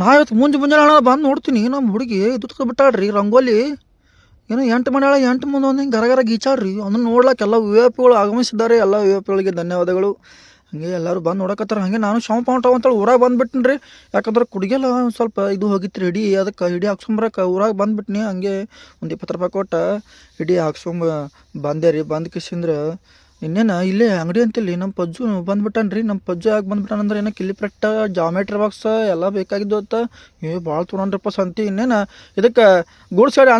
ನಾ ಇವತ್ತು ಮುಂಜಾನೆ ಅಣ್ಣ ಬಂದು ನೋಡ್ತೀನಿ ನಮ್ಮ ಹುಡುಗಿ ದುಡ್ದು ಬಿಟ್ಟಾಳ್ರಿ ರಂಗೋಲಿ ಏನೋ 8 ಮಾಡ್ಯಾಳ 8 ಮುಂದೆ ಒಂದು ಹಿಂಗೆ ಗರಗರ ಗೀಚಾಡ್ರಿ ಅದನ್ನು ನೋಡ್ಲಾಕ ಎಲ್ಲ ವಿ ಐ ಪಿಗಳು ಆಗಮಿಸಿದ್ದಾರೆ. ಎಲ್ಲ ವಿ ಐ ಪಿಗಳಿಗೆ ಧನ್ಯವಾದಗಳು. ಹಂಗೆ ಎಲ್ಲರೂ ಬಂದು ನೋಡಕತ್ತಾರ. ಹಂಗೆ ನಾನು ಶಾಂಪ್ ಹೊಂಟಾವ ಅಂತೇಳಿ ಊರಾಗ ಬಂದ್ಬಿಟ್ಟಿನಿ ರೀ. ಯಾಕಂದ್ರೆ ಕುಡಿಗೆಲ್ಲ ಒಂದು ಸ್ವಲ್ಪ ಇದು ಹೋಗಿತ್ತು ಹಿಡಿ, ಅದಕ್ಕೆ ಹಿಡಿ ಹಾಕ್ಸ್ಕೊಂಬರಕ್ಕೆ ಊರಾಗ ಬಂದ್ಬಿಟ್ನಿ. ಹಂಗೆ ಒಂದು 20 ರೂಪಾಯಿ ಕೊಟ್ಟು ಹಿಡಿ ಬಂದೆ ರೀ. ಬಂದು ಕಿಸಿಂದ್ರೆ ಇನ್ನೇನು ಇಲ್ಲೇ ಅಂಗಡಿ ಅಂತಿಲ್ಲಿ ನಮ್ಮ ಪಜ್ಜು ಬಂದ್ಬಿಟ್ಟಾನ್ರಿ. ನಮ್ಮ ಪಜ್ಜು ಯಾಕೆ ಬಂದ್ಬಿಟ್ಟಾನಂದ್ರೆ ಏನೋ ಕಿಲಿಪ್ರೆಟ್ಟ ಜಾಮೆಟ್ರಿ ಬಾಕ್ಸ್ ಎಲ್ಲ ಬೇಕಾಗಿದ್ದು ಅಂತ ಭಾಳ ತೊಗೊಂಡ್ರಪ್ಪ ಸಂತಿ. ಇನ್ನೇನು ಇದಕ್ಕೆ ಗೂಡ್ಸ್ ಗಾಡಿ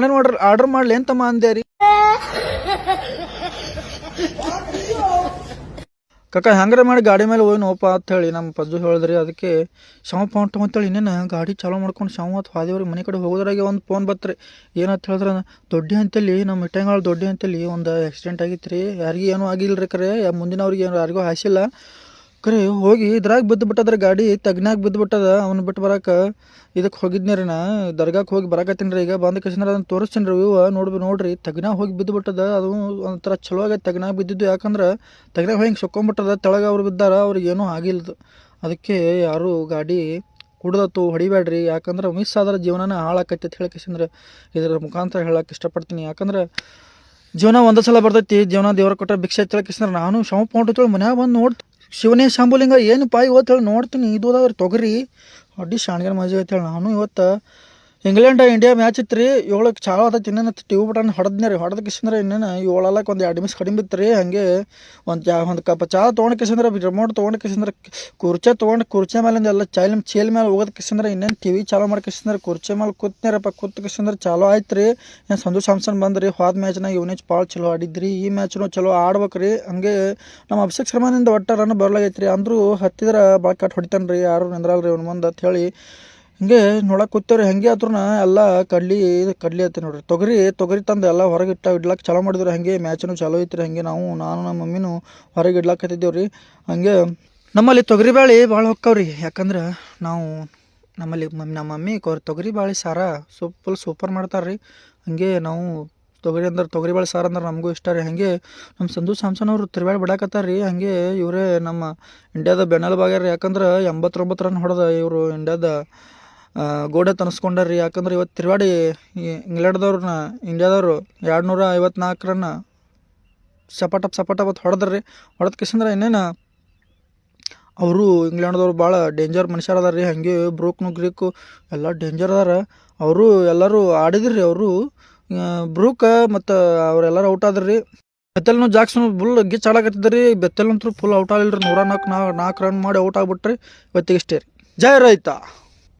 ಆರ್ಡರ್ ಮಾಡ್ಲಿ ಅಂತಮ್ಮ ಅಂದೆ ರೀ. ಕಾಕ ಹೆಂಗಾರ ಮಾಡಿ ಗಾಡಿ ಮೇಲೆ ಹೋಗಿ ನೋಪ ಅಂತ ಹೇಳಿ ನಮ್ಮ ಪಜ್ಜು ಹೇಳಿದ್ರಿ. ಅದಕ್ಕೆ ಶಾವ್ ಹೊಂಟು ಅಂತೇಳಿ ಇನ್ನೇನು ಗಾಡಿ ಚಾಲೂ ಮಾಡ್ಕೊಂಡು ಶಾವ್ ಮತ್ತು ಹಾದಿವ್ರಿ ಮನೆ ಕಡೆ ಹೋಗೋದ್ರಾಗೆ ಒಂದು ಫೋನ್ ಬತ್ರಿ. ಏನಂತ ಹೇಳಿದ್ರೆ ದೊಡ್ಡಿ ಅಂತಲ್ಲಿ ನಮ್ಮ ಇಟ್ಟಂಗಾಳ ದೊಡ್ಡಿ ಅಂತಲ್ಲಿ ಒಂದು ಆಕ್ಸಿಡೆಂಟ್ ಆಗಿತ್ತು ರೀ. ಯಾರಿಗೂ ಏನೂ ಆಗಿಲ್ಲ ರೀ. ಕರೆ ಮುಂದಿನವ್ರಿಗೆ ಏನು ಯಾರಿಗೂ ಹಾಸಿಲ್ಲ. ಕರೆ ಹೋಗಿ ಇದ್ರಾಗ ಬಿದ್ದುಬಿಟ್ಟದ್ರಿ ಗಾಡಿ ತಗ್ನಾಗ ಬಿದ್ದುಬಿಟ್ಟದ. ಅವ್ನು ಬಿಟ್ಟು ಬರಕ್ಕೆ ಇದಕ್ಕೆ ಹೋಗಿದ್ನಿ ರೀ. ನಾ ದರ್ಗಾಕ್ಕೆ ಹೋಗಿ ಬರಕತ್ತೀನಿ ರೀ. ಈಗ ಬಂದ ಕಸಿಂದ್ರೆ ಅದನ್ನು ತೋರಿಸ್ತೀನಿ ರೀ. ಇವು ನೋಡ್ರಿ ತಗ್ನಾಗ ಹೋಗಿ ಬಿದ್ದುಬಿಟ್ಟದ. ಅದು ಒಂಥರ ಚಲೋ ಆಗೈತೆ ತಗ್ನಾಗ ಬಿದ್ದಿದ್ದು. ಯಾಕಂದ್ರೆ ತಗ್ನಾಗ ಹೋಗಿ ಹಿಂಗೆ ಸೊಕ್ಕೊಂಬಿಟ್ಟದ. ತೆಳಗೆ ಅವ್ರು ಬಿದ್ದಾರ, ಅವ್ರಿಗೆ ಏನೂ ಆಗಿಲ್ಲದು. ಅದಕ್ಕೆ ಯಾರು ಗಾಡಿ ಕುಡ್ದತ್ತು ಹೊಡಿಬೇಡ್ರಿ. ಯಾಕಂದ್ರೆ ಮಿಸ್ ಆದ್ರೆ ಜೀವನನ ಹಾಳಾಕೈತಿ ಅಂತ ಹೇಳಕೇಸಂದ್ರೆ ಇದರ ಮುಖಾಂತರ ಹೇಳಕ್ಕೆ ಇಷ್ಟಪಡ್ತೀನಿ. ಯಾಕಂದ್ರೆ ಜೀವನ ಒಂದೇ ಸಲ ಬರ್ತೈತಿ. ಜೀವನ ದೇವ್ರ ಕೊಟ್ಟ ಭಿಕ್ಷೆ ಹೇಳಕೇಸಂದ್ರೆ ನಾನು ಶಾಂಪ್ ಹೊಂಟು ಮನ್ಯಾಗ ಬಂದು ನೋಡ್ತೀನಿ. ಶಿವನೇ ಶಾಂಬುಲಿಂಗ ಏನು ಪಾಯಿ ಇವತ್ತು ಹೇಳಿ ನೋಡ್ತೀನಿ. ಇದು ಅದಾವ್ರಿ ತೊಗರಿ ಅಡ್ಡಿ ಶಾಣ್ಗರ ಮಜಾ ಐತೇಳಿ. ನಾನು ಇವತ್ತು ಇಂಗ್ಲೆಂಡ್ ಇಂಡಿಯಾ ಮ್ಯಾಚ್ ಇತ್ತು ರೀ. 7ಕ್ಕೆ ಚಾಲು ಆದೈತಿ. ಇನ್ನೇನು ಟಿವಿ ಬಟನ್ ಹೊಡೆದ್ನೇ ರೀ. ಹೊಡೆದ ಕಿಸಂದ್ರೆ ಇನ್ನೇನು 7 ಒಂದು 2 ನಿಮಿಷ ಕಡಿಮೆ ಇತ್ತು ರೀ. ಹಾಗೆ ಒಂದು ಕಪ್ ಚಹಾ ತೊಗೊಂಡು ಕಿಸಂದ್ರೆ ರಿಮೋಟ್ ತೊಗೊಂಡು ಕಿಸಂದ್ರೆ ಕುರ್ಚೆ ಮೇಲಿಂದ ಎಲ್ಲ ಚೇಲ್ ಮೇಲೆ ಹೋಗೋದು ಕಿಸಂದ್ರೆ ಇನ್ನೇನು ಟಿವಿ ಚಾಲೂ ಮಾಡಿ ಕಿಸಂದ್ರೆ ಕುರ್ಚೆ ಮೇಲೆ ಕೂತ್ನೇರಪ್ಪ. ಕೂತ್ ಕಿಸಂದ್ರೆ ಚಾಲೂ ಆಯ್ತು ರೀ. ಏನು ಸಂಜು ಸ್ಯಾಮ್ಸನ್ ಬಂದ್ರಿ. ಹೋದ ಮ್ಯಾಚ್ನಾಗ ಇವನೇಜ್ ಭಾಳ ಚಲೋ ಆಡಿದ್ರಿ. ಈ ಮ್ಯಾಚ್ನು ಚಲೋ ಆಡ್ಬೇಕು ರೀ. ಹಂಗೆ ನಮ್ಮ ಅಭಿಷೇಕ್ ಶರ್ಮಾನಿಂದ ಒಟ್ಟು ರನ್ ಬರ್ಲಾಗೈತೆ ರೀ. ಅಂದರೂ ಹತ್ತಿದ್ರೆ ಭಾಳ ಕಟ್ ಹೊಡಿತಾನೆ ರೀ. ಯಾರು ನಿಂದ್ರಲ್ಲ ರೀ ಅವ್ನ ಮುಂದೆ ಅಂತ ಹೇಳಿ ಹಿಂಗೆ ನೋಡಕ್ಕೆ ಕೂತೇವ್ರಿ. ಹಂಗೆ ಆದ್ರೂ ಎಲ್ಲ ಕಡ್ಲಿ ಐತಿ ನೋಡ್ರಿ. ತೊಗರಿ ತಂದು ಎಲ್ಲ ಹೊರಗೆ ಇಡ್ಲಾಕ್ ಚಾಲೂ ಮಾಡಿದ್ರಿ. ಹಂಗೆ ಮ್ಯಾಚನು ಚಾಲೂ ಐತ್ರಿ. ಹಂಗೆ ನಾನು ನಮ್ಮ ಮಮ್ಮಿನೂ ಹೊರಗೆ ಇಡ್ಲಾಕತ್ತಿದ್ದೇವ್ರಿ. ಹಂಗೆ ನಮ್ಮಲ್ಲಿ ತೊಗರಿ ಬೇಳೆ ಭಾಳ ಹೊಕ್ಕವ್ರಿ. ಯಾಕಂದ್ರೆ ನಾವು ನಮ್ಮಲ್ಲಿ ನಮ್ಮ ಮಮ್ಮಿ ತೊಗರಿ ಬೇಳೆ ಸಾರ ಫುಲ್ ಸೂಪರ್ ಮಾಡ್ತಾರೆ ರೀ. ಹಂಗೆ ನಾವು ತೊಗರಿ ಬೇಳೆ ಸಾರು ಅಂದ್ರೆ ನಮಗೂ ಇಷ್ಟ ರೀ. ಹಾಗೆ ನಮ್ಮ ಸಂಜು ಸ್ಯಾಮ್ಸನ್ ಅವರು ತಿರುಗಾಡಿ ಬಿಡಾಕತ್ತಾರ ರೀ. ಹಾಗೆ ಇವರೇ ನಮ್ಮ ಇಂಡಿಯಾದ ಬೆನ್ನೆಲುಬಾಗ್ಯಾರ. ಯಾಕಂದ್ರೆ 89 ರನ್ ಹೊಡೆದ ಇವರು ಇಂಡಿಯಾದ ಗೋಡೆ ತನಿಸ್ಕೊಂಡಾರ್ರಿ. ಯಾಕಂದ್ರೆ ಇವತ್ತು ತಿರುಗಾಡಿ ಇಂಡಿಯಾದವರು 254 ರನ್ ಸಪಟಪ್ ಹೊಡೆದ್ರಿ. ಹೊಡೆದ ಕಿಸಂದ್ರೆ ಇನ್ನೇನು ಅವರು ಇಂಗ್ಲೆಂಡ್ದವ್ರು ಭಾಳ ಡೇಂಜರ್ ಮನುಷ್ಯರು ಅದಾರ ರೀ. ಹಾಗೆ ಗ್ರೀಕು ಎಲ್ಲ ಡೇಂಜರ್ ಅದಾರ. ಅವರು ಎಲ್ಲರೂ ಆಡಿದ್ರಿ. ಅವರು ಬ್ರೂಕ್ ಮತ್ತು ಅವರೆಲ್ಲರೂ ಔಟ್ ಆದ್ರಿ. ಬೆತ್ತಲ್ನು ಜಾಕ್ಸನ್ ಫುಲ್ ಗಿಚ್ ಆಡಕತ್ತಿದ್ರಿ. ಬೆತ್ತಲ್ನಂತೂ ಫುಲ್ ಔಟ್ ಆಗಿಲ್ರಿ. 104 ರನ್ ಮಾಡಿ ಔಟ್ ಆಗ್ಬಿಟ್ರಿ. ಇವತ್ತಿಗೆ ಇಷ್ಟೇ ರೀ. ಜೈ ರೈತ.